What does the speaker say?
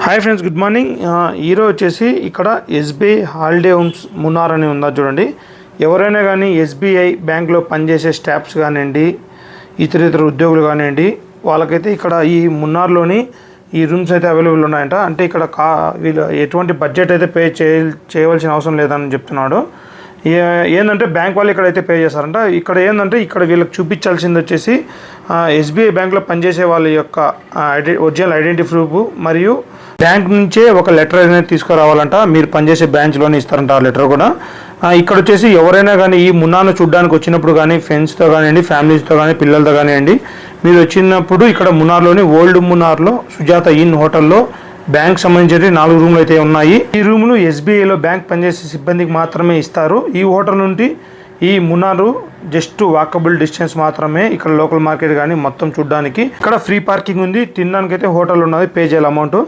Hi friends, good morning. ఈరోజు వచ్చేసి ఇక్కడ ఎస్బీఐ హాలిడే హోమ్స్ మున్నార్ అని ఉందా చూడండి. ఎవరైనా కానీ ఎస్బీఐ బ్యాంక్లో పనిచేసే స్టాఫ్స్ కానివ్వండి, ఇతర ఉద్యోగులు కానివ్వండి, వాళ్ళకైతే ఇక్కడ ఈ మున్నార్లోని ఈ రూమ్స్ అయితే అవైలబుల్ ఉన్నాయంట. అంటే ఇక్కడ వీళ్ళు ఎటువంటి బడ్జెట్ అయితే పే చేయవలసిన అవసరం లేదని చెప్తున్నాడు. ఏంటంటే బ్యాంక్ వాళ్ళు ఇక్కడైతే పే చేస్తారంట. ఇక్కడ ఏంటంటే ఇక్కడ వీళ్ళకి చూపించాల్సింది వచ్చేసి ఎస్బీఐ బ్యాంక్లో పనిచేసే వాళ్ళ యొక్క ఒరిజినల్ ఐడెంటిటీ ప్రూఫ్ మరియు బ్యాంక్ నుంచే ఒక లెటర్ అనేది తీసుకురావాలంట. మీరు పనిచేసే బ్రాంచ్లోనే ఇస్తారంట ఆ లెటర్ కూడా. ఇక్కడ వచ్చేసి ఎవరైనా కానీ ఈ మున్నాను చూడడానికి వచ్చినప్పుడు కానీ ఫ్రెండ్స్తో కానివ్వండి, ఫ్యామిలీస్తో కానీ, పిల్లలతో కానివ్వండి, మీరు వచ్చినప్పుడు ఇక్కడ మున్నార్లోని ఓల్డ్ మున్నార్లో సుజాత ఇన్ హోటల్లో బ్యాంక్ సంబంధించి 4 రూమ్లు అయితే ఉన్నాయి. ఈ రూములు ఎస్బీఐలో బ్యాంక్ పనిచేసే సిబ్బందికి మాత్రమే ఇస్తారు. ఈ హోటల్ నుండి ఈ మున్నారు జస్ట్ వాకబుల్ డిస్టెన్స్ మాత్రమే. ఇక్కడ లోకల్ మార్కెట్ కానీ మొత్తం చూడడానికి. ఇక్కడ ఫ్రీ పార్కింగ్ ఉంది. తినడానికి అయితే హోటల్ ఉన్నది, పే చేయాలి అమౌంట్.